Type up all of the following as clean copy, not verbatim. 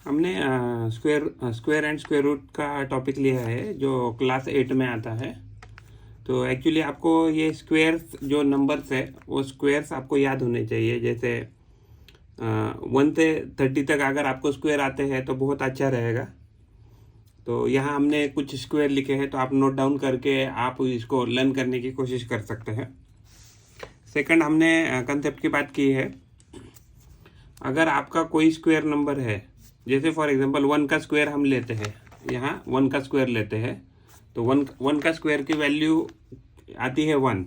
हमने square and square root का topic लिया है जो क्लास 8 में आता है। तो एक्चुअली आपको ये स्क्वायर्स जो नंबर्स है वो स्क्वायर्स आपको याद होने चाहिए। जैसे 1 से 30 तक अगर आपको स्क्वायर आते हैं तो बहुत अच्छा रहेगा। तो यहाँ हमने कुछ स्क्वायर लिखे हैं, तो आप नोट डाउन करके आप इसको लर्न करने की कोशिश कर सकते हैं। सेकंड, हमने कंसेप्ट की बात की है। अगर आपका कोई स्क्वायर नंबर है, जैसे फॉर एग्जांपल 1 का स्क्वायर हम लेते हैं, यहाँ 1 का स्क्वायर लेते हैं, तो 1 का स्क्वायर की वैल्यू आती है 1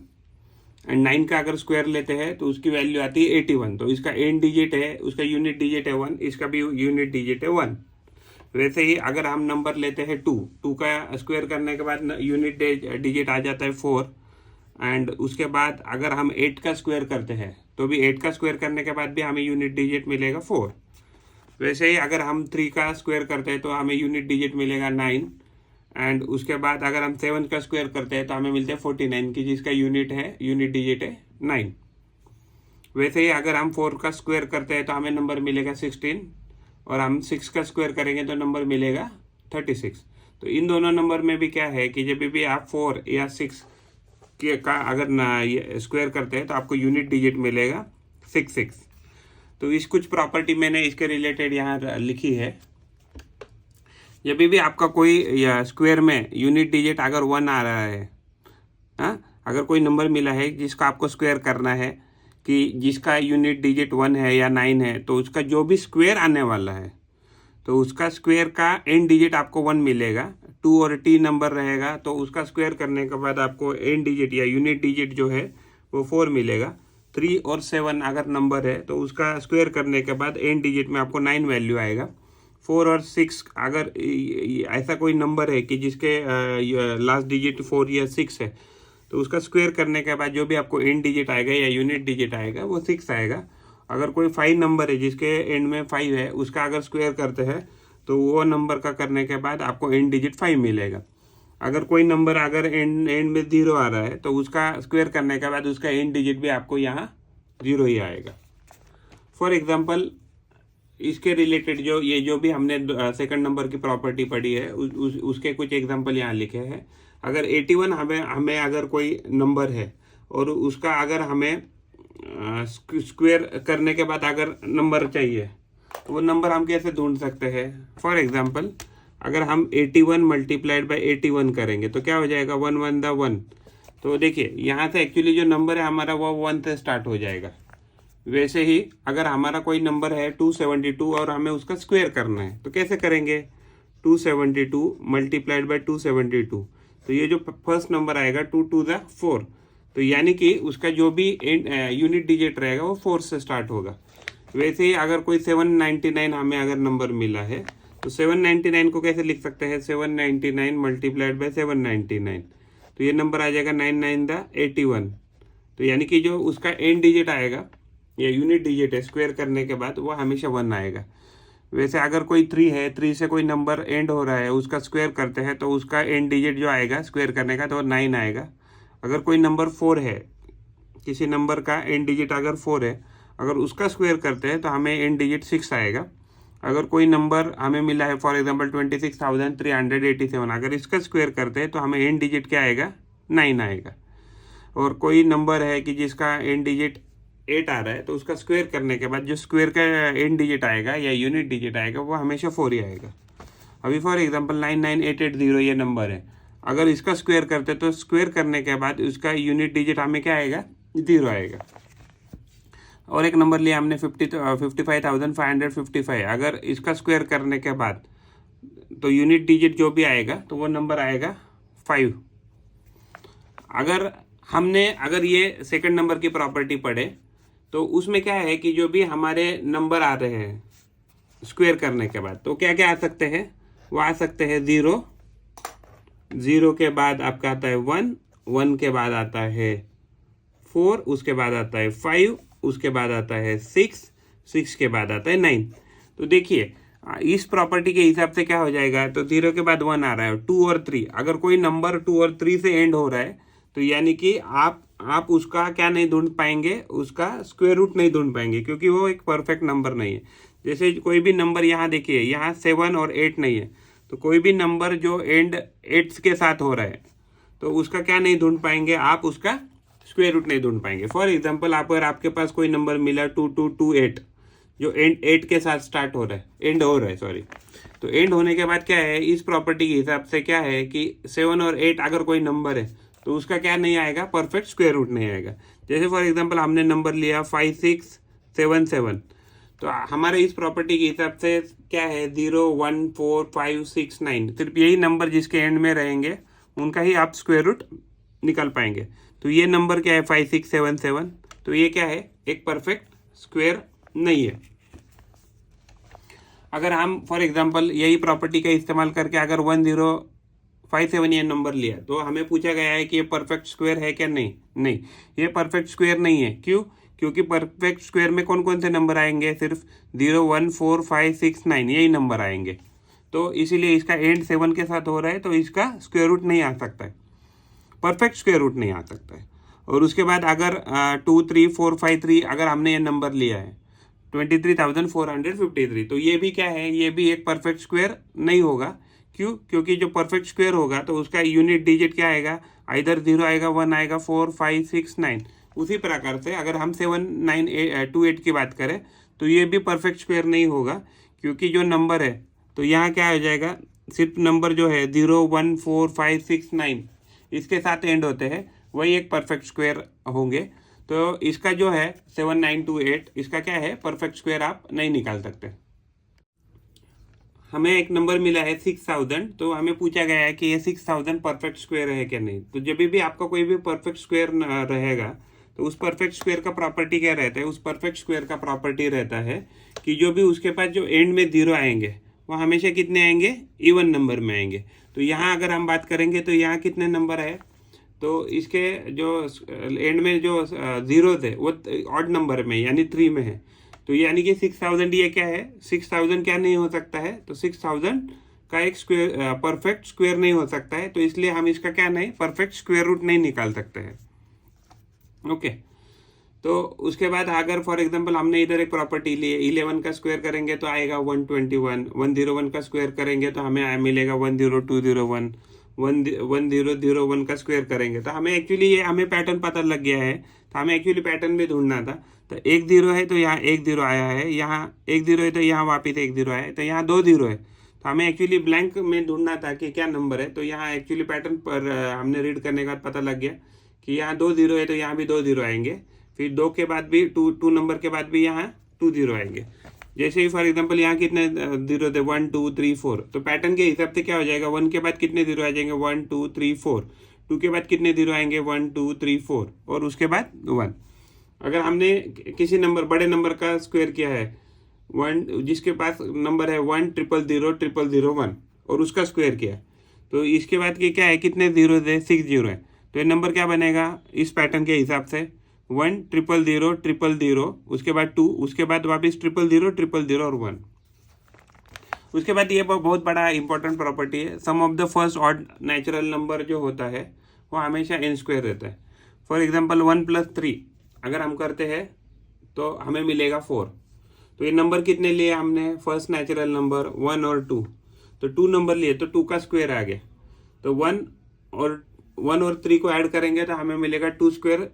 एंड 9 का अगर स्क्वायर लेते हैं तो उसकी वैल्यू आती है 81। तो इसका एंड डिजिट है, उसका यूनिट डिजिट है 1, इसका भी यूनिट डिजिट है 1। वैसे ही अगर हम नंबर लेते हैं 2 का स्क्वायर करने के बाद यूनिट डिजिट आ जाता है 4 एंड उसके बाद अगर हम 8 का स्क्वायर करते हैं तो भी 8 का स्क्वायर करने के बाद भी हमें यूनिट डिजिट मिलेगा 4। वैसे ही अगर हम 3 का स्क्वायर करते हैं तो हमें यूनिट डिजिट मिलेगा 9 एंड उसके बाद अगर हम 7 का स्क्वायर करते हैं तो हमें मिलते हैं 49 की जिसका यूनिट डिजिट है 9। वैसे ही अगर हम 4 का स्क्वायर करते हैं तो हमें नंबर मिलेगा 16 और हम 6 का स्क्वायर करेंगे तो नंबर मिलेगा 36। तो इन दोनों नंबर में भी क्या है कि जब भी आप 4 या 6 का अगर स्क्वायर करते हैं तो आपको यूनिट डिजिट मिलेगा 66। तो इस कुछ प्रॉपर्टी मैंने इसके रिलेटेड यहाँ लिखी है। जब भी आपका कोई स्क्वायर में यूनिट डिजिट अगर 1 आ रहा है, अगर कोई नंबर मिला है जिसका आपको स्क्वायर करना है कि जिसका यूनिट डिजिट 1 है या 9 है, तो उसका जो भी स्क्वायर आने वाला है तो उसका स्क्वायर का एंड डिजिट आपको 1 मिलेगा। 2 और t नंबर रहेगा तो उसका स्क्वायर करने के बाद आपको एंड डिजिट या यूनिट डिजिट जो है वो 4 मिलेगा। 3 और 7 अगर नंबर है तो उसका स्क्वायर करने के बाद एंड डिजिट में आपको 9 वैल्यू आएगा। 4 और 6 अगर ऐसा कोई नंबर है कि जिसके लास्ट डिजिट 4 या 6 है तो उसका स्क्वायर करने के बाद जो भी आपको एंड डिजिट आएगा या यूनिट डिजिट आएगा वो 6 आएगा। अगर कोई 5 नंबर है जिसके एंड में 5 है, उसका अगर स्क्वायर करते हैं तो वो नंबर का करने के बाद आपको एंड डिजिट 5 मिलेगा। अगर कोई नंबर अगर एंड में 0 आ रहा है तो उसका स्क्वायर करने के बाद उसका एंड डिजिट भी आपको यहाँ 0 ही आएगा। फॉर एग्जांपल इसके रिलेटेड जो भी हमने सेकंड नंबर की प्रॉपर्टी पढ़ी है उसके कुछ एग्जांपल यहाँ लिखे हैं। अगर 81 हमें अगर कोई नंबर है और उसका अगर हमें स्क्वायर करने के बाद अगर नंबर चाहिए तो वो नंबर हम कैसे ढूंढ सकते हैं। फॉर एग्जांपल अगर हम 81 मल्टीप्लाइड बाय 81 करेंगे तो क्या हो जाएगा, 1 1 द 1। तो देखिए यहाँ से एक्चुअली जो नंबर है हमारा वो 1 से स्टार्ट हो जाएगा। वैसे ही अगर हमारा कोई नंबर है 272 और हमें उसका स्क्वायर करना है तो कैसे करेंगे, 272 मल्टीप्लाइड बाय 272। तो ये जो फर्स्ट नंबर आएगा 2 2 द 4, तो यानी कि उसका जो भी यूनिट डिजिट रहेगा वो 4 से स्टार्ट होगा। वैसे ही अगर कोई 799 हमें अगर नंबर मिला है तो 799 को कैसे लिख सकते हैं, 799 मल्टीप्लाइड बाय 799। तो ये नंबर आ जाएगा 9 9 द 81। तो यानी कि जो उसका एंड डिजिट आएगा या यूनिट डिजिट है स्क्वायर करने के बाद वो हमेशा 1 आएगा। वैसे अगर कोई 3 है, 3 से कोई नंबर एंड हो रहा है उसका स्क्वायर करते हैं तो उसका एंड डिजिट जो आएगा स्क्वायर करने का तो 9 आएगा। अगर कोई नंबर 4 है, किसी नंबर का एंड डिजिट अगर 4 है, अगर उसका स्क्वायर करते हैं तो हमें एंड डिजिट 6 आएगा। अगर कोई नंबर हमें मिला है फॉर एग्जांपल 26,387, अगर इसका स्क्वायर करते हैं तो हमें एंड डिजिट क्या आएगा, 9 आएगा। और कोई नंबर है कि जिसका एंड डिजिट 8 आ रहा है तो उसका स्क्वायर करने के बाद जो स्क्वायर का एंड डिजिट आएगा या यूनिट डिजिट आएगा वो हमेशा 4 ही आएगा। अभी फॉर एग्जांपल 99880 ये नंबर है, अगर इसका स्क्वायर करते तो स्क्वायर करने के बाद उसका यूनिट डिजिट हमें क्या आएगा, 0 आएगा। और एक नंबर लिया हमने 55,555, अगर इसका स्क्वायर करने के बाद तो यूनिट डिजिट जो भी आएगा तो वो नंबर आएगा 5। अगर ये सेकंड नंबर की प्रॉपर्टी पढ़े तो उसमें क्या है कि जो भी हमारे नंबर आ रहे हैं स्क्वायर करने के बाद तो क्या क्या आ सकते हैं, वो आ सकते हैं 0, 0 के बाद आपका आता है 1, 1 के बाद आता है 4, उसके बाद आता है 5, उसके बाद आता है 6, 6 के बाद आता है 9। तो देखिए इस प्रॉपर्टी के हिसाब से क्या हो जाएगा, तो 0 के बाद 1 आ रहा है, 2 और 3, अगर कोई नंबर 2 और 3 से एंड हो रहा है तो यानी कि आप उसका क्या नहीं ढूंढ पाएंगे, उसका स्क्वायर रूट नहीं ढूंढ पाएंगे क्योंकि वो एक परफेक्ट नंबर नहीं है। जैसे कोई भी नंबर यहाँ देखिए, यहाँ 7 और 8 नहीं है, तो कोई भी नंबर जो एंड 8 के साथ हो रहा है तो उसका क्या नहीं ढूंढ पाएंगे आप, उसका स्क्वायर रूट नहीं ढूंढ पाएंगे। फॉर एग्जाम्पल अगर आपके पास कोई नंबर मिला 2228 जो एंड 8 के साथ स्टार्ट हो रहा है, एंड हो रहा है सॉरी, तो एंड होने के बाद क्या है, इस प्रॉपर्टी के हिसाब से क्या है कि 7 और 8 अगर कोई नंबर है तो उसका क्या नहीं आएगा, परफेक्ट स्क्वायर रूट नहीं आएगा। जैसे फॉर एग्जांपल हमने नंबर लिया 5677, तो हमारे इस प्रॉपर्टी के हिसाब से क्या है 0 1 4 5 6 9, सिर्फ यही नंबर जिसके एंड में रहेंगे उनका ही आप स्क्वायर रूट निकाल पाएंगे। तो ये नंबर क्या है 5677, तो ये क्या है, एक परफेक्ट स्क्वायर नहीं है। अगर हम फॉर एग्जांपल यही प्रॉपर्टी का इस्तेमाल करके अगर 1057 ये नंबर लिया तो हमें पूछा गया है कि ये परफेक्ट स्क्वायर है क्या, नहीं नहीं, ये परफेक्ट स्क्वायर नहीं है। क्यों? क्योंकि परफेक्ट स्क्वायर में कौन कौन से नंबर आएंगे, सिर्फ 0 1 4 5 6 9 यही नंबर आएंगे। तो इसीलिए इसका एंड 7 के साथ हो रहा है तो इसका स्क्वायर रूट नहीं आ सकता है, परफेक्ट स्क्वायर रूट नहीं आ सकता है। और उसके बाद अगर 2 3 4 5 3 अगर हमने ये नंबर लिया है 23,453, तो ये भी क्या है, ये भी एक परफेक्ट स्क्वायर नहीं होगा। क्यों? क्योंकि जो परफेक्ट स्क्वायर होगा तो उसका यूनिट डिजिट क्या आएगा, आइदर 0 आएगा, 1 आएगा, 4 5 6 9। उसी प्रकार से अगर हम 7 9 2 8 की बात करें तो ये भी परफेक्ट स्क्वायर नहीं होगा, क्योंकि जो नंबर है तो यहाँ क्या हो जाएगा, सिर्फ नंबर जो है 0 1 4 5 6 9 इसके साथ एंड होते हैं, वही एक परफेक्ट स्क्वायर होंगे। तो इसका जो है 7 9 2 8 इसका क्या है, परफेक्ट स्क्वायर आप नहीं निकाल सकते। हमें एक नंबर मिला है 6000, तो हमें पूछा गया है कि ये 6000 परफेक्ट स्क्वायर है क्या नहीं। तो जब भी आपका कोई भी परफेक्ट स्क्वायर रहेगा तो उस परफेक्ट स्क्वायर का प्रॉपर्टी क्या रहता है, उस परफेक्ट स्क्वायर का प्रॉपर्टी रहता है कि जो भी उसके पास जो एंड में 0 आएंगे वो हमेशा कितने आएंगे, इवन नंबर में आएंगे। तो यहाँ अगर हम बात करेंगे तो यहाँ कितने नंबर है, तो इसके जो एंड में जो 0 थे वो ऑड नंबर में यानी 3 में है। तो यानी कि 6000 ये क्या है, 6000 क्या नहीं हो सकता है, तो 6000 का एक स्क्वायर परफेक्ट स्क्वायर नहीं हो सकता है। तो इसलिए हम इसका क्या नहीं, परफेक्ट स्क्वायर रूट नहीं निकाल सकते हैं। ओके, तो उसके बाद अगर फॉर एग्जांपल हमने इधर एक प्रॉपर्टी ली है, 11 का स्क्वायर करेंगे तो आएगा 121, 101 का स्क्वायर करेंगे तो हमें मिलेगा 10201, 1001 का स्क्वायर करेंगे तो हमें एक्चुअली ये हमें पैटर्न पता लग गया है। तो हमें एक्चुअली पैटर्न भी ढूंढना था। तो 1 0 है तो यहाँ 1 0 आया है, यहाँ 1 0 है तो यहाँ वापिस 1 0 आया है, तो यहाँ 2 0 है। तो हमें एक्चुअली ब्लैंक में ढूंढना था कि क्या नंबर है। तो यहाँ एक्चुअली पैटर्न पर हमने रीड करने के बाद पता लग गया कि यहाँ 2 0 है तो यहाँ भी 2 0 आएंगे, फिर 2 के बाद भी 2 नंबर के बाद भी यहाँ 2 0 आएंगे। जैसे ही फॉर एग्जांपल यहाँ कितने 0 थे, 1 2 3 4, तो पैटर्न के हिसाब से क्या हो जाएगा, 1 के बाद कितने 0 आ जाएंगे, 1 2 3 4, 2 के बाद कितने 0 आएंगे, 1 2 3 4, और उसके बाद 1। अगर हमने किसी नंबर बड़े नंबर का स्क्वायर किया है, 1 जिसके पास नंबर है 1 0 0 0 0 1 और उसका स्क्वायर किया, तो इसके बाद के क्या है, कितने 0 थे, 6 0 है। तो ये नंबर क्या बनेगा इस पैटर्न के हिसाब से, 1 0 0 0 0, उसके बाद 2, उसके बाद वापस 0 0 0 0 और 1। उसके बाद ये बहुत बड़ा इंपॉर्टेंट प्रॉपर्टी है, sum of the first odd natural number जो होता है वो हमेशा n स्क्वायर रहता है। फॉर एग्जांपल 1 + 3 अगर हम करते हैं तो हमें मिलेगा 4। तो ये नंबर कितने लिए हमने, फर्स्ट नेचुरल नंबर 1 और 2, तो 2 नंबर लिए तो 2 का स्क्वायर आ गया। तो 1 और 3 को ऐड करेंगे तो हमें मिलेगा 2 स्क्वायर।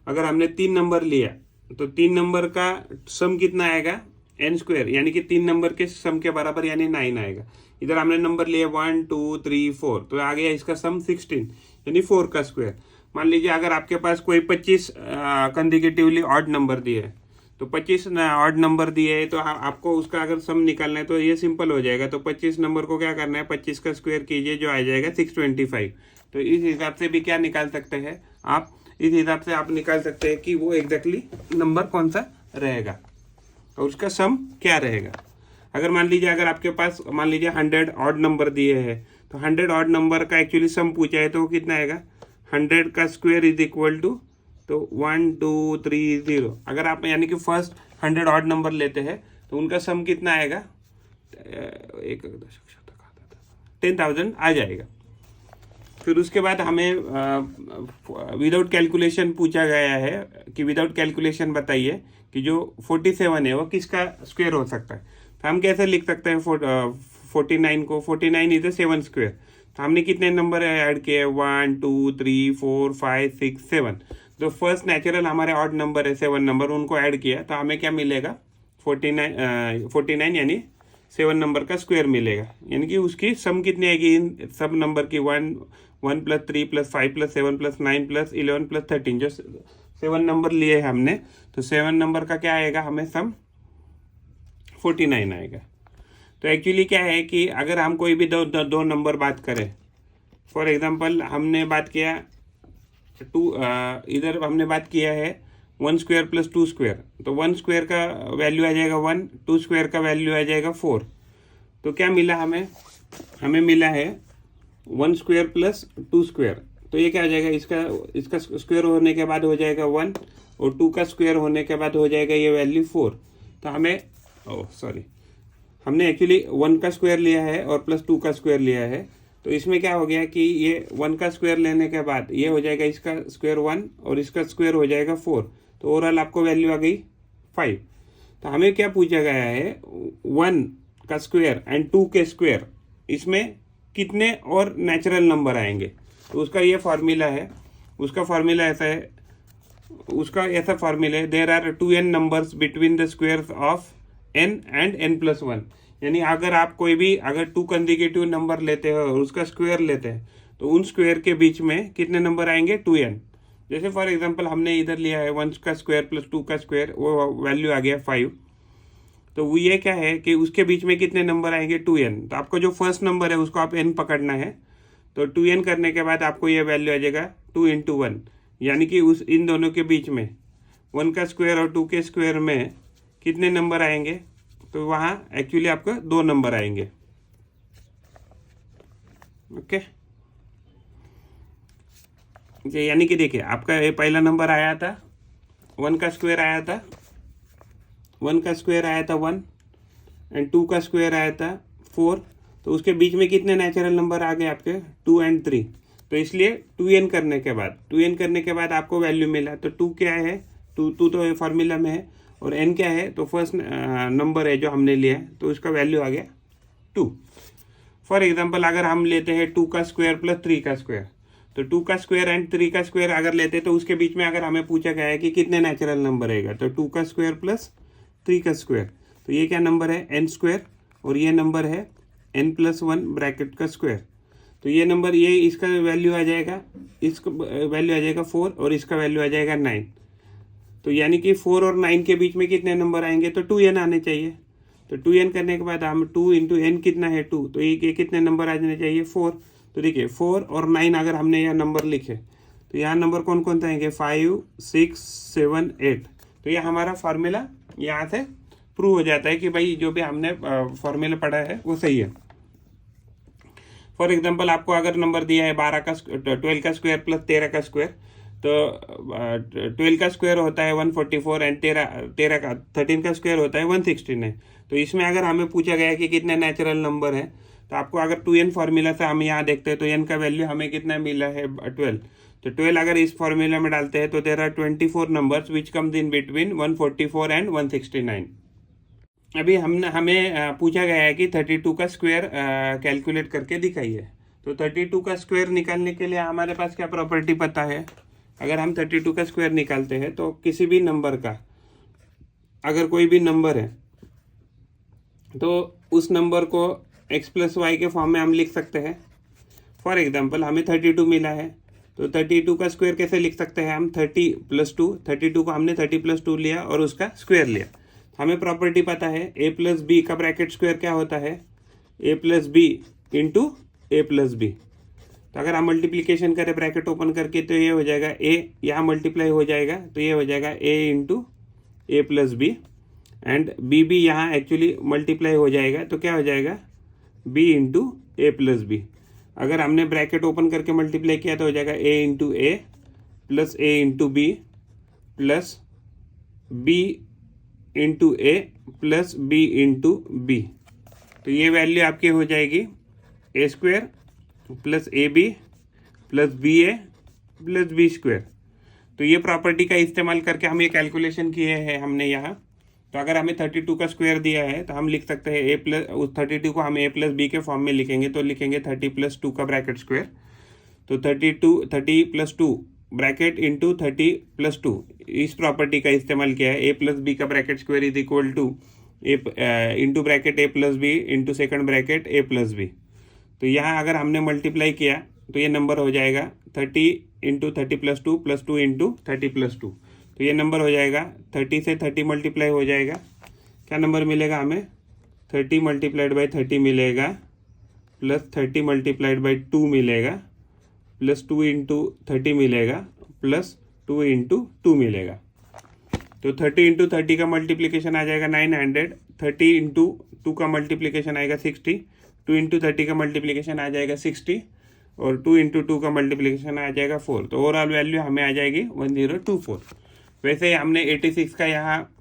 अगर हमने 3 नंबर लिया तो 3 नंबर का सम कितना आएगा, n स्क्वायर, यानी कि 3 नंबर के सम के बराबर यानी 9 आएगा। इधर हमने नंबर लिए 1 2 3 4, तो आ गया इसका सम 16 यानी 4 का स्क्वायर। मान लीजिए अगर आपके पास कोई 25 कंसेक्यूटिवली ऑड नंबर दिए है, तो 25 ऑड नंबर दिए है तो आपको उसका अगर सम निकालना है तो ये सिंपल हो जाएगा। तो 25 नंबर को क्या करना है, 25 का स्क्वायर कीजिए, जो आ जाएगा 625। तो इस हिसाब से भी क्या निकाल सकते हैं आप, इस हिसाब से आप निकाल सकते हैं कि वो एग्जैक्टली नंबर कौन सा रहेगा और उसका सम क्या रहेगा। अगर मान लीजिए अगर आपके पास मान लीजिए 100 ऑड नंबर दिए हैं, तो 100 ऑड नंबर का एक्चुअली सम पूछा है तो वो कितना आएगा, 100 का स्क्वायर इज इक्वल टू तो 1 2 3 0। अगर आप यानी कि फर्स्ट 100 ऑड नंबर लेते हैं तो उनका सम कितना आएगा, 10,000 आ जाएगा। फिर उसके बाद हमें विदाउट कैलकुलेशन पूछा गया है कि विदाउट कैलकुलेशन बताइए कि जो 47 है वो किसका स्क्वायर हो सकता है। तो हम कैसे लिख सकते हैं 49 को, 49 इज 7 स्क्वायर। तो हमने कितने नंबर ऐड किए, 1 2 3 4 5 6 7। तो फर्स्ट नेचुरल हमारे ऑड नंबर है 7 नंबर, उनको ऐड किया तो हमें क्या मिलेगा 49 यानी 7 नंबर का स्क्वायर मिलेगा। यानी कि उसकी सम कितनी आएगी इन सब नंबर की, 1 plus 3 plus 5 plus 7 plus 9 plus 11 plus 13। जो 7 नंबर लिए हमने तो 7 नंबर का क्या आएगा हमें सम 49 आएगा। तो एक्चुअली क्या है कि अगर हम कोई भी दो नंबर बात करें, फॉर एग्जांपल हमने बात किया इधर हमने बात किया है 1 स्क्वायर प्लस 2 स्क्वायर। तो 1 स्क्वायर का वैल्यू आ जाएगा 1, 2 स्क्वायर का वैल्यू आ जाएगा 4। तो क्या मिला हमें मिला है 1 स्क्वायर प्लस 2 स्क्वायर। तो ये क्या हो जाएगा, इसका स्क्वायर होने के बाद हो जाएगा 1 और 2 का स्क्वायर होने के बाद हो जाएगा ये वैल्यू 4। तो हमें हमने एक्चुअली 1 का स्क्वायर लिया है और प्लस 2 का स्क्वायर लिया है। तो इसमें क्या हो गया कि ये 1 का स्क्वायर लेने के बाद ये हो जाएगा इसका स्क्वायर 1 और इसका स्क्वायर हो जाएगा 4। तो ओवरऑल आपको वैल्यू आ गई 5। तो हमें क्या पूछा गया है 1 का स्क्वायर एंड 2 के स्क्वायर, इसमें कितने और नेचुरल नंबर आएंगे। तो उसका ये फार्मूला है, उसका फार्मूला है there are 2n numbers between the squares of n and n plus 1। यानी अगर आप कोई भी अगर 2 कंसेक्यूटिव नंबर लेते हो और उसका स्क्वायर लेते हैं तो उन स्क्वायर के बीच में कितने नंबर आएंगे 2n। जैसे फॉर एग्जांपल हमने इधर लिया है 1 का स्क्वायर प्लस 2 का स्क्वायर, वो वैल्यू आ गया 5। तो वो ये क्या है कि उसके बीच में कितने नंबर आएंगे 2n। तो आपको जो फर्स्ट नंबर है उसको आप n पकड़ना है। तो 2n करने के बाद आपको ये वैल्यू आ जाएगा 2 × 1, यानी कि इन दोनों के बीच में 1 का स्क्वायर और 2 के स्क्वायर में कितने नंबर आएंगे। तो वहाँ एक्चुअली आपको 2 नंबर आएंगे। ओके, यानी कि देखिए आपका ये पहला नंबर आया था 1 का स्क्वायर आया था 1 एंड 2 का स्क्वायर आया था 4। तो उसके बीच में कितने नेचुरल नंबर आ गए आपके 2 एंड 3। तो इसलिए 2n करने के बाद आपको वैल्यू मिला। तो 2 क्या है, 2 तो फार्मूला में है और n क्या है, तो फर्स्ट नंबर है जो हमने लिया है तो उसका वैल्यू आ गया 2। फॉर एग्जांपल अगर हम लेते हैं 2 का स्क्वायर प्लस 3 का स्क्वायर, तो 2 का स्क्वायर एंड 3 का स्क्वायर अगर लेते तो उसके बीच में अगर हमें पूछा गया है कि कितने नेचुरल नंबर रहेगा, तो 2 का स्क्वायर प्लस 3 का स्क्वायर। तो ये क्या नंबर है n स्क्वायर और ये नंबर है n प्लस 1 ब्रैकेट का स्क्वायर। तो ये नंबर ये इसका वैल्यू आ जाएगा 4 और इसका वैल्यू आ जाएगा 9। तो यानी कि 4 और 9 के बीच में कितने नंबर आएंगे, तो 2n आने चाहिए। तो 2n करने के बाद हम 2 × n कितना है 2, तो ये कितने नंबर आ जाने चाहिए 4। तो देखिए 4 और 9 अगर हमने यह नंबर लिखे तो यहाँ नंबर कौन कौन से आएंगे 5 6 7 8। तो यह हमारा फार्मूला यहाँ से प्रूव हो जाता है कि भाई जो भी हमने फार्मूला पढ़ा है वो सही है। फॉर एग्जांपल आपको अगर नंबर दिया है 12 का स्क्वायर प्लस 13 का स्क्वायर, तो 12 का स्क्वायर होता है 144 एंड 13 का स्क्वायर होता है 169। तो इसमें अगर हमें पूछा गया कि कितने नेचुरल नंबर है, तो आपको अगर 2n फार्मूला से हम यहाँ देखते हैं तो n का वैल्यू हमें कितना मिला है 12। तो 12 अगर इस फार्मूला में डालते हैं तो there are 24 numbers which comes in between 144 and 169। अभी हमें पूछा गया है कि 32 का स्क्वायर कैलकुलेट करके दिखाइए। तो 32 का स्क्वायर निकालने के लिए हमारे पास क्या प्रॉपर्टी पता है, अगर हम 32 का स्क्वायर निकालते हैं तो किसी भी नंबर का अगर कोई भी नंबर है तो उस नंबर को x प्लस वाई के फॉर्म में हम लिख सकते हैं। फॉर एग्जांपल हमें 32 मिला है तो 32 का स्क्वायर कैसे लिख सकते हैं हम 30 + 2। 32 को हमने 30 + 2 लिया और उसका स्क्वायर लिया। हमें प्रॉपर्टी पता है a + b का ब्रैकेट स्क्वायर क्या होता है a + b × a + b। तो अगर हम मल्टीप्लिकेशन करें ब्रैकेट ओपन करके तो ये हो जाएगा a, यहाँ मल्टीप्लाई हो जाएगा तो ये हो जाएगा a × a + b and b भी यहाँ एक्चुअली मल्टीप्लाई हो जाएगा तो क्या हो जाएगा b × a + b। अगर हमने ब्रैकेट ओपन करके मल्टीप्लाई किया तो हो जाएगा a × a + a × b plus b × a plus b × b। तो ये वैल्यू आपकी हो जाएगी a² + ab प्लस बी ए प्लस बी स्क्वायर। तो ये प्रॉपर्टी का इस्तेमाल करके हम ये कैलकुलेशन किए हैं हमने यहाँ। तो अगर हमें 32 का स्क्वायर दिया है तो हम लिख सकते हैं ए प्लस, उस 32 को हम ए प्लस बी के फॉर्म में लिखेंगे, तो लिखेंगे 30 + 2 का ब्रैकेट स्क्वायर। तो 30 + 2 ब्रैकेट इंटू 30 + 2, इस प्रॉपर्टी का इस्तेमाल किया है। ए प्लस बी का bracket square is equal to a into bracket a plus b into second bracket a plus b. तो यहाँ अगर हमने मल्टीप्लाई किया तो ये नंबर हो जाएगा 30 इंटू 30 + 2 + 2 इंटू 30 + 2। तो ये नंबर हो जाएगा 30 से 30 मल्टीप्लाई हो जाएगा, क्या नंबर मिलेगा हमें? 30 × 30 मिलेगा, प्लस 30 × 2 मिलेगा, प्लस 2 इंटू 30 मिलेगा, प्लस 2 इंटू 2 मिलेगा। तो 30 इंटू 30 का मल्टीप्लिकेशन आ जाएगा 900, 30 इंटू 2 का मल्टीप्लिकेशन आएगा 60, 2 इंटू 30 का मल्टीप्लिकेशन आ जाएगा 60, और 2 इंटू 2 का मल्टीप्लिकेशन आ जाएगा 4। तो ओवरऑल वैल्यू हमें आ जाएगी 1024। वैसे ही हमने 86 का यहाँ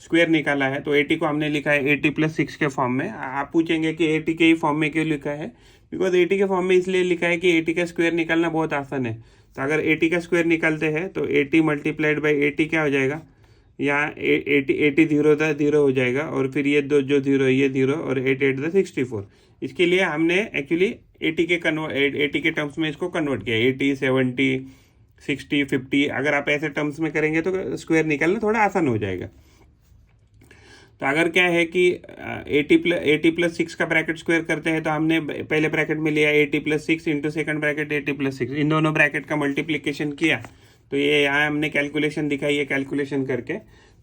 स्क्वायर निकाला है, तो 80 को हमने लिखा है 80 + 6 के फॉर्म में। आप पूछेंगे कि 80 के ही फॉर्म में क्यों लिखा है? बिकॉज 80 के फॉर्म में इसलिए लिखा है कि 80 का स्क्वायर निकालना बहुत आसान है। तो अगर 80 का स्क्वायर निकालते हैं तो 80 × 80 क्या हो जाएगा? यहाँ 80 0 हो जाएगा, और फिर ये दो जो 0 है ये 0, और 8 8 64। इसके लिए हमने एक्चुअली 80 के टर्म्स में इसको कन्वर्ट किया, 80 70 60 50। अगर आप ऐसे टर्म्स में करेंगे तो स्क्वायर निकालना थोड़ा आसान हो जाएगा। तो अगर क्या है कि 80 + 6 का ब्रैकेट स्क्वायर करते हैं, तो हमने पहले ब्रैकेट में लिया 80 + 6 इंटू सेकेंड ब्रैकेट 80 + 6, इन दोनों ब्रैकेट का मल्टीप्लिकेशन किया। तो ये यहाँ हमने कैलकुलेशन दिखाई है, कैलकुलेशन करके।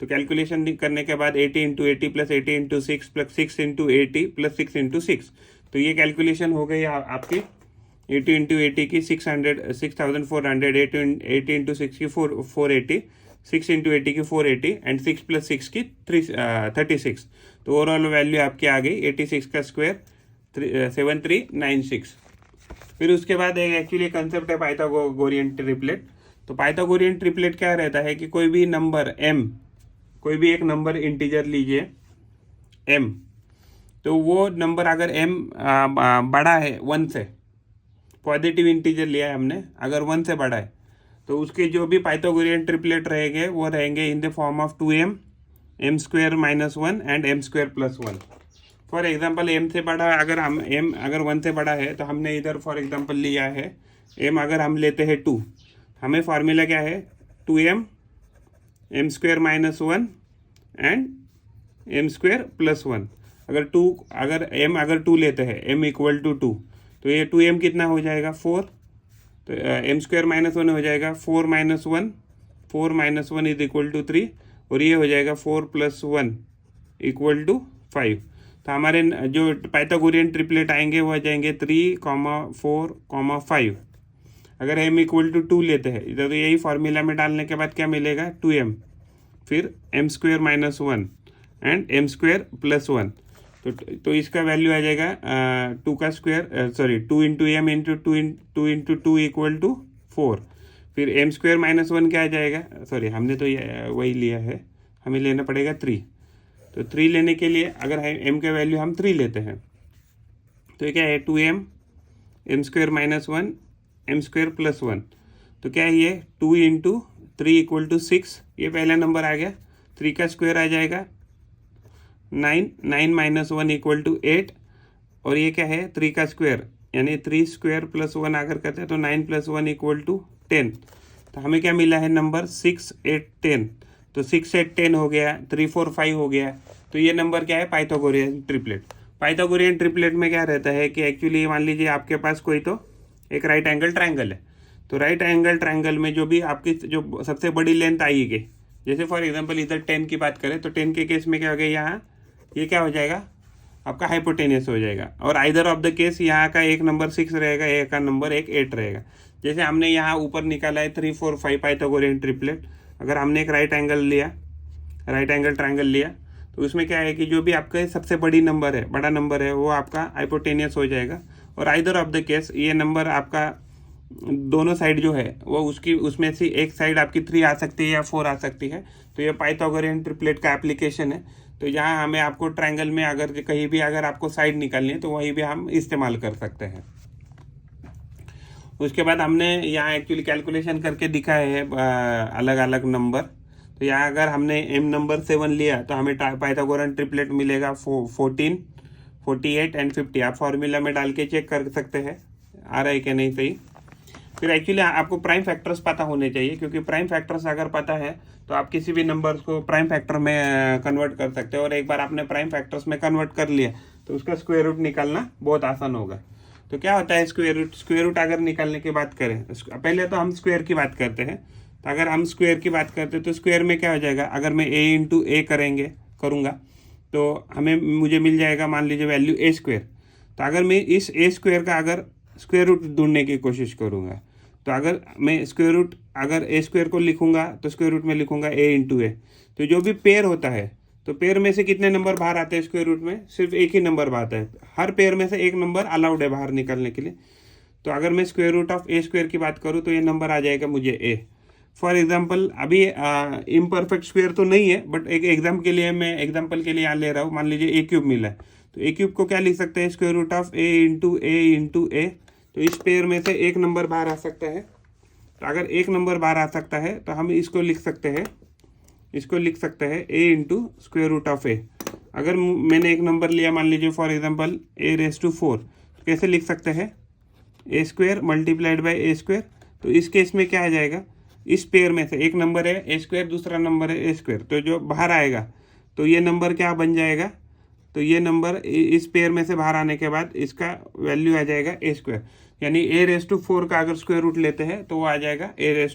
तो कैलकुलेशन करने के बाद 80 × 80 + 80 × 6 + 6 × 80 + 6 × 6। तो ये कैलकुलेशन हो गई आपकी 80 × 80 की 6400, 80 × 6 की 480, 6 × 80 की 480, एंड 6 + 6 की 36। तो ओवरऑल वैल्यू आपकी आ गई 86 का स्क्वायर 7396। फिर उसके बाद एक एक्चुअली कंसेप्ट है पाइथागोरियन ट्रिपलेट। तो पाइथागोरियन ट्रिपलेट क्या रहता है कि कोई भी नंबर m, कोई भी एक नंबर इंटीजर लीजिए m, तो वो नंबर अगर m बड़ा है 1 से, पॉजिटिव इंटीजर लिया है हमने, अगर 1 से बड़ा है, तो उसके जो भी पाइथागोरियन ट्रिपलेट रहेंगे वो रहेंगे in the form of 2m, m² - 1 and m² + 1। For example m से बड़ा, अगर हम m अगर 1 से बड़ा है, तो हमने इधर फॉर एग्जांपल लिया है m, अगर हम लेते हैं 2, हमें फार्मूला क्या है? 2m, m² - 1 and m² + 1। अगर m 2 लेते हैं, m = 2, तो ये 2m कितना हो जाएगा? 4। तो m² - 1 हो जाएगा 4 - 1, 4 - 1 = 3, और ये हो जाएगा 4 + 1 = 5। तो हमारे जो पाइथागोरियन ट्रिपलेट आएंगे वो आ जाएंगे 3, 4, 5। अगर m = 2 लेते हैं इधर, तो यही फार्मूला में डालने के बाद क्या मिलेगा? 2m, फिर m² - 1 एंड m² + 1। तो इसका वैल्यू आ जाएगा 2 का स्क्वायर, सॉरी 2 × m × 2 × 2 = 4। फिर m² - 1 क्या आ जाएगा? सॉरी, हमने तो वही लिया है, हमें लेना पड़ेगा 3। तो 3 लेने के लिए अगर m का वैल्यू हम 3 लेते हैं, तो ये क्या है? 2m, m² - 1, m² + 1। तो क्या है ये? 2 × 3 = 6। ये पहला नंबर आ गया। 3 का स्क्वायर आ जाएगा 9, 9 - 1 = 8, और ये क्या है? 3 का स्क्वायर, यानी 3² + 1 अगर करते हैं तो 9 + 1 = 10। तो हमें क्या मिला है नंबर? 6, 8, 10। तो 6, 8, 10 हो गया, 3, 4, 5 हो गया। तो ये नंबर क्या है? Pythagorean triplet. पाइथागोरियन ट्रिपलेट में क्या रहता है कि एक्चुअली मान लीजिए आपके पास कोई तो एक राइट एंगल ट्रायंगल है। तो राइट एंगल ट्रायंगल में जो भी आपकी जो सबसे बड़ी लेंथ आएगी, जैसे फॉर एग्जांपल इधर 10 की बात करें, तो 10 के केस में क्या हो गया? यहाँ ये क्या हो जाएगा? आपका हाइपोटेनियस हो जाएगा। और आइदर ऑफ द केस यहाँ का एक नंबर 6 रहेगा, एक का नंबर 8 रहेगा। जैसे हमने यहाँ ऊपर निकाला है 3, 4, 5 पाइथागोरियन ट्रिपलेट। अगर हमने एक राइट एंगल ट्रायंगल लिया, तो उसमें क्या है कि जो भी आपका सबसे बड़ा नंबर है वो आपका हाइपोटेनियस हो जाएगा। और आइदर ऑफ द केस ये नंबर आपका दोनों साइड जो है वो उसमें से एक साइड आपकी 3 आ सकती है या 4 आ सकती है। तो ये पाइथागोरियन ट्रिपलेट का एप्लीकेशन है। तो यहाँ हमें आपको ट्रायंगल में अगर कहीं भी अगर आपको साइड निकालनी है, तो वहीं भी हम इस्तेमाल कर सकते हैं। उसके बाद हमने यहाँ एक्चुअली कैलकुलेशन करके दिखाए है अलग अलग नंबर। तो यहाँ अगर हमने m नंबर 7 लिया तो हमें पाइथागोरन ट्रिपलेट मिलेगा 14, 48 एंड 50। आप फॉर्मूला में डाल के चेक कर सकते हैं आ रहा है कि नहीं सही। फिर एक्चुअली आपको प्राइम फैक्टर्स पता होने चाहिए, क्योंकि प्राइम फैक्टर्स अगर पता है तो आप किसी भी नंबर्स को प्राइम फैक्टर में कन्वर्ट कर सकते हो। और एक बार आपने प्राइम फैक्टर्स में कन्वर्ट कर लिया तो उसका स्क्वायर रूट निकालना बहुत आसान होगा। तो क्या होता है स्क्वायर रूट अगर निकालने की बात करें, पहले तो हम स्क्वायर की बात करते हैं। तो अगर हम स्क्वायर की बात करते हैं तो स्क्वायर में क्या हो जाएगा, अगर मैं a इंटू ए करूँगा तो मुझे मिल जाएगा, मान लीजिए वैल्यू a स्क्वायर। तो अगर मैं इस a स्क्वायर का अगर स्क्वायर रूट ढूंढने की कोशिश करूँगा, तो अगर मैं स्क्वायर रूट अगर a स्क्वायर को लिखूंगा तो स्क्वायर रूट में लिखूंगा a इंटू ए। तो जो भी पेयर होता है, तो पेयर में से कितने नंबर बाहर आते हैं स्क्वायर रूट में, सिर्फ एक ही नंबर बाहर आता है। हर पेयर में से एक नंबर अलाउड है बाहर निकलने के लिए। तो अगर मैं square root of a square की बात करूँ तो ये नंबर आ जाएगा मुझे ए। फॉर एग्जाम्पल अभी इम्परफेक्ट स्क्वायर तो नहीं है, बट एक एग्जाम्पल के लिए यहाँ ले रहा हूँ। मान लीजिए ए क्यूब मिला है, तो ए क्यूब को क्या लिख सकते हैं, square root of A into A. तो इस पेयर में से एक नंबर बाहर आ सकता है। तो अगर एक नंबर बाहर आ सकता है तो हम इसको लिख सकते हैं a into square root of A. अगर मैंने एक नंबर लिया, मान लीजिए फॉर एग्जांपल a⁴, तो कैसे लिख सकते हैं, a square multiplied by a square. तो इस केस में क्या आ जाएगा, इस पेयर में से एक नंबर है a स्क्वायर, दूसरा नंबर है a स्क्वायर। तो जो बाहर आएगा तो ये नंबर क्या बन जाएगा, तो ये नंबर इस पेयर में से बाहर आने के बाद इसका वैल्यू आ जाएगा a स्क्वायर। यानी a⁴ का अगर स्क्वायर रूट लेते हैं तो वो आ जाएगा a⁴।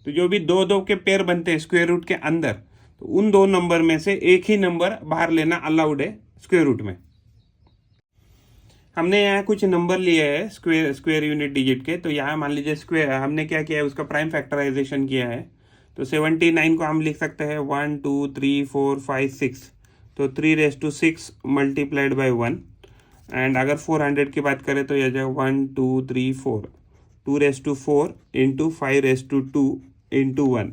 तो जो भी दो के पेयर बनते हैं स्क्वायर रूट के अंदर, तो उन दो नंबर में से एक ही नंबर बाहर लेना अलाउड है स्क्वायर रूट में। हमने यहाँ कुछ नंबर लिए हैं स्क्वायर यूनिट डिजिट के। तो यहाँ मान लीजिए स्क्वायर हमने क्या किया है, उसका प्राइम फैक्टराइजेशन किया है। तो 79 को हम लिख सकते हैं 1 2 3 4 5 6। तो 3⁻6 मल्टीप्लाइड बाय 1। एंड अगर 400 की बात करें तो यह जाएगा 1 2 3 4, 2⁴ इंटू 5⁻2 इंटू 1।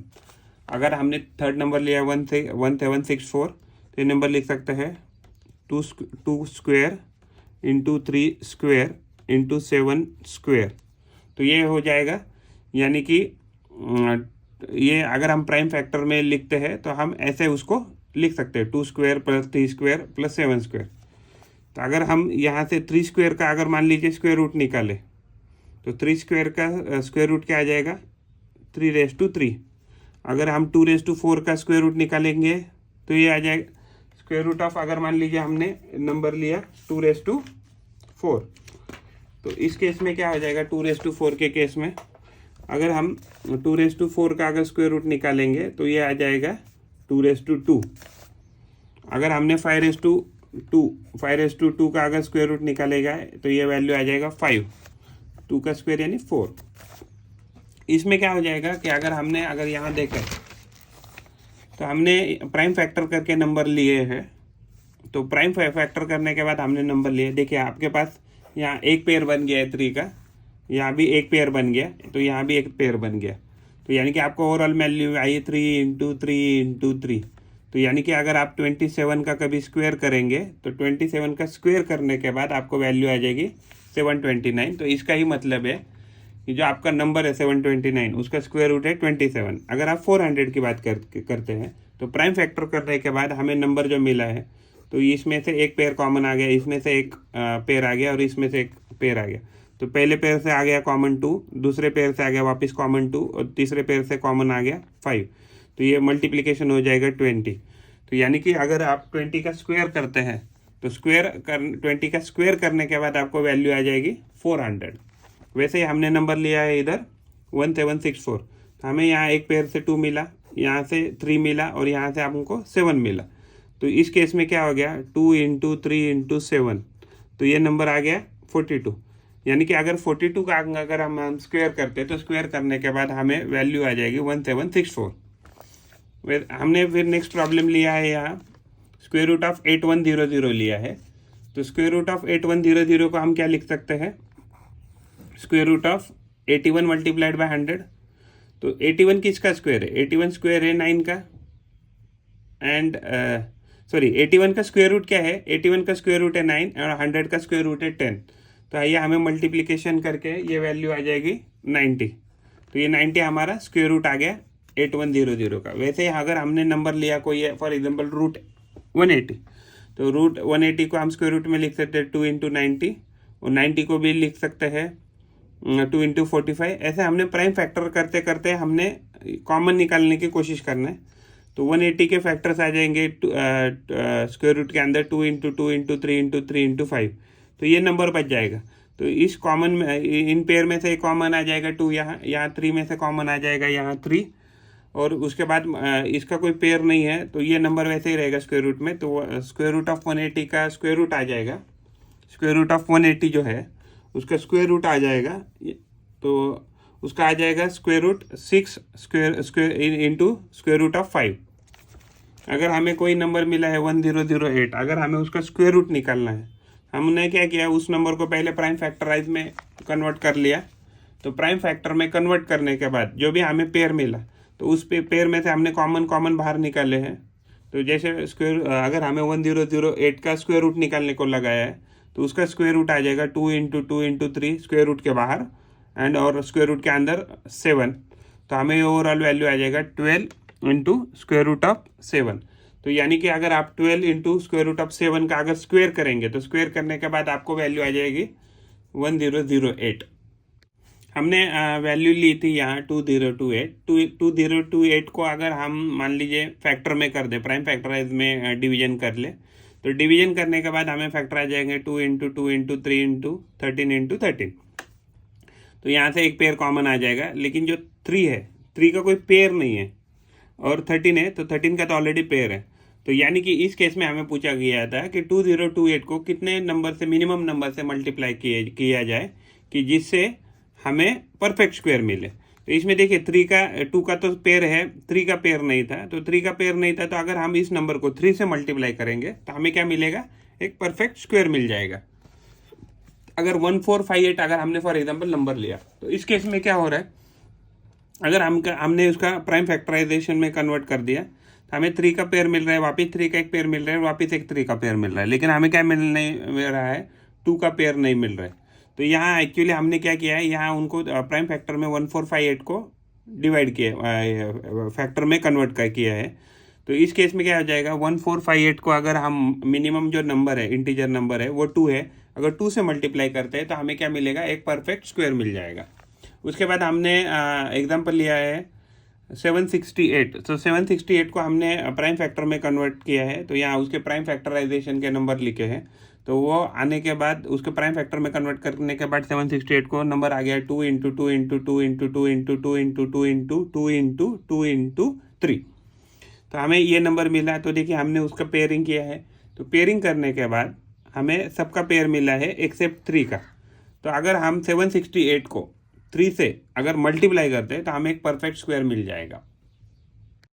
अगर हमने थर्ड नंबर लिया 1764, तो ये नंबर लिख सकते हैं 2 square into 3 square into 7 square. तो ये हो जाएगा, यानी कि ये अगर हम प्राइम फैक्टर में लिखते हैं तो हम ऐसे उसको लिख सकते हैं 2 square plus 3 square plus 7 square. तो अगर हम यहाँ से 3 स्क्वायर का अगर मान लीजिए स्क्वायर रूट निकाले, तो 3 स्क्वायर का स्क्वायर रूट क्या आ जाएगा, 3⁻3। अगर हम 2⁻4 का स्क्वायर रूट निकालेंगे तो ये आ जाएगा स्क्वायर रूट ऑफ, अगर मान लीजिए हमने नंबर लिया 2⁻4। तो इस केस में क्या हो जाएगा, 2⁻4 के केस में अगर हम 2⁻4 का अगर स्क्वायर रूट निकालेंगे तो ये आ जाएगा 2⁻2। अगर हमने 5⁻2 का अगर स्क्वायर रूट निकालेगा तो ये वैल्यू आ जाएगा 5। 2 का स्क्वायर यानी 4। इसमें क्या हो जाएगा कि अगर यहाँ देखें तो हमने प्राइम फैक्टर करके नंबर लिए हैं। तो प्राइम फैक्टर करने के बाद हमने नंबर लिए, देखिए आपके पास यहाँ एक पेयर बन गया है 3 का, यहाँ भी एक पेयर बन गया, तो यहाँ भी एक पेयर बन गया। तो यानी कि आपको ओवरऑल वैल्यू आई है 3 इंटू 3 इंटू 3। तो यानी कि अगर आप 27 का कभी स्क्वायर करेंगे तो 27 का स्क्वायर करने के बाद आपको वैल्यू आ जाएगी 729। तो इसका ही मतलब है कि जो आपका नंबर है 729, उसका स्क्वायर रूट है 27। अगर आप 400 की बात करते हैं तो प्राइम फैक्टर करने के बाद हमें नंबर जो मिला है, तो इसमें से एक पेयर कॉमन आ गया, इसमें से एक पेयर आ गया और इसमें से एक पेयर आ गया। तो पहले पेयर से आ गया कॉमन 2, दूसरे पेयर से आ गया वापस कॉमन 2 और तीसरे पेयर से कॉमन आ गया 5। तो ये मल्टीप्लिकेशन हो जाएगा 20। तो यानी कि अगर आप 20 का स्क्वायर करते हैं तो 20 का स्क्वायर करने के बाद आपको वैल्यू आ जाएगी 400। वैसे ही हमने नंबर लिया है इधर 1764। तो हमें यहाँ एक पेयर से 2 मिला, यहाँ से 3 मिला और यहाँ से हमको 7 मिला। तो इस केस में क्या हो गया, 2 इंटू 3 इंटू 7। तो ये नंबर आ गया 42। यानी कि अगर 42 का अगर हम स्क्वायर करते हैं तो स्क्वायर करने के बाद हमें वैल्यू आ जाएगी 1764। हमने फिर नेक्स्ट प्रॉब्लम लिया है यहाँ स्क्वायर रूट ऑफ 8100 लिया है। तो स्क्वायर रूट ऑफ 8100 को हम क्या लिख सकते हैं, square root of 81 multiplied by 100। तो 81 किसका स्क्वायर है, 81 स्क्वायर है 9 का। एंड 81 का स्क्वायर रूट क्या है, 81 का स्क्वायर रूट है 9 और 100 का स्क्वायर रूट है 10। तो आइए हमें मल्टीप्लिकेशन करके ये वैल्यू आ जाएगी 90। तो ये 90 हमारा स्क्वायर रूट आ गया 8100 का। वैसे अगर हमने नंबर लिया कोई है, फॉर एग्जांपल रूट 180, तो रूट 180 को हम स्क्वायर रूट में लिख सकते हैं 2 इंटू 90, और 90 को भी लिख सकते हैं 2 इंटू 45। ऐसे हमने प्राइम फैक्टर करते करते हमने कॉमन निकालने की कोशिश करना है। तो 180 के फैक्टर्स आ जाएंगे स्क्वायर रूट के अंदर 2 इंटू 2 इंटू 3 इंटू 3 इंटू 5, तो ये नंबर बच जाएगा। तो इस कॉमन में, इन पेयर में से कॉमन आ जाएगा 2, यहाँ 3 में से कॉमन आ जाएगा यहाँ 3, और उसके बाद इसका कोई पेयर नहीं है तो ये नंबर वैसे ही रहेगा स्क्वायर रूट में। तो स्क्वायर रूट ऑफ 180 का स्क्वायर रूट आ जाएगा, स्क्वायर रूट ऑफ 180 जो है उसका स्क्वायर रूट आ जाएगा, तो उसका आ जाएगा square root 6 square into square root of 5। अगर हमें कोई नंबर मिला है 1008, अगर हमें उसका स्क्वायर रूट निकालना है, हमने क्या किया, उस नंबर को पहले प्राइम फैक्टराइज में कन्वर्ट कर लिया। तो प्राइम फैक्टर में कन्वर्ट करने के बाद जो भी हमें पेयर मिला, तो उस पेयर में से हमने कॉमन बाहर निकाले हैं। तो जैसे स्क्वायर, अगर हमें 1008 का स्क्वायर रूट निकालने को लगाया है, तो उसका स्क्वायर रूट आ जाएगा 2 इंटू 2 इंटू 3 स्क्वायर रूट के बाहर एंड और स्क्वायर रूट के अंदर 7। तो हमें ओवरऑल वैल्यू आ जाएगा 12 इंटू स्क्वायर रूट ऑफ 7। तो यानी कि अगर आप 12 इंटू स्क्वायर रूट ऑफ 7 का अगर स्क्वायर करेंगे, तो स्क्वायर करने के बाद आपको वैल्यू आ जाएगी 1008। हमने वैल्यू ली थी यहाँ 2028 को अगर हम मान लीजिए फैक्टर में कर दे, प्राइम फैक्टराइज में डिवीजन कर ले, तो डिवीजन करने के बाद हमें फैक्टर आ जाएंगे 2 इंटू 2 इंटू 3 इंटू 13 इंटू 13। तो यहाँ से एक पेयर कॉमन आ जाएगा, लेकिन जो 3 है, 3 का कोई पेयर नहीं है, और 13 है तो 13 का तो ऑलरेडी पेयर है। तो यानी कि इस केस में हमें पूछा गया था कि 2028 को कितने नंबर से, मिनिमम नंबर से मल्टीप्लाई किया जाए कि जिससे हमें परफेक्ट स्क्वायर मिले। तो इसमें देखिए 2 का तो पेयर है, 3 का पेयर नहीं था, तो 3 का पेयर नहीं था, तो अगर हम इस नंबर को 3 से मल्टीप्लाई करेंगे तो हमें क्या मिलेगा, एक परफेक्ट स्क्वायर मिल जाएगा। अगर 1458 अगर हमने फॉर एग्जांपल नंबर लिया, तो इस केस में क्या हो रहा है, अगर हमने उसका प्राइम फैक्टराइजेशन में कन्वर्ट कर दिया, तो हमें 3 का पेयर मिल रहा है, वापस 3 का एक पेयर मिल रहा है, वापस एक 3 का पेयर मिल रहा है, लेकिन हमें क्या मिल रहा है, 2 का पेयर नहीं मिल रहा है। तो यहाँ एक्चुअली हमने क्या किया है, यहाँ उनको प्राइम फैक्टर में 1458 को डिवाइड किया, फैक्टर में कन्वर्ट किया है। तो इस केस में क्या हो जाएगा, 1458 को अगर हम मिनिमम जो नंबर है, इंटीजर नंबर है, वो 2 है, अगर 2 से मल्टीप्लाई करते हैं तो हमें क्या मिलेगा, एक परफेक्ट स्क्वायर मिल जाएगा। उसके बाद हमने एग्जांपल लिया है 768। तो 768 को हमने प्राइम फैक्टर में कन्वर्ट किया है, तो यहाँ उसके प्राइम फैक्टराइजेशन के नंबर लिखे हैं। तो वो आने के बाद उसके प्राइम फैक्टर में कन्वर्ट करने के बाद 768 को नंबर आ गया 2 into 2 into 2 into 2 into 2 into 2 into 2 into 2 into 3। तो हमें ये नंबर मिला। तो देखिए हमने उसका पेयरिंग किया है, तो पेयरिंग करने के बाद हमें सबका पेयर मिला है एक्सेप्ट 3 का। तो अगर हम 768 को 3 से अगर मल्टीप्लाई करते हैं तो हमें एक परफेक्ट स्क्वायर मिल जाएगा।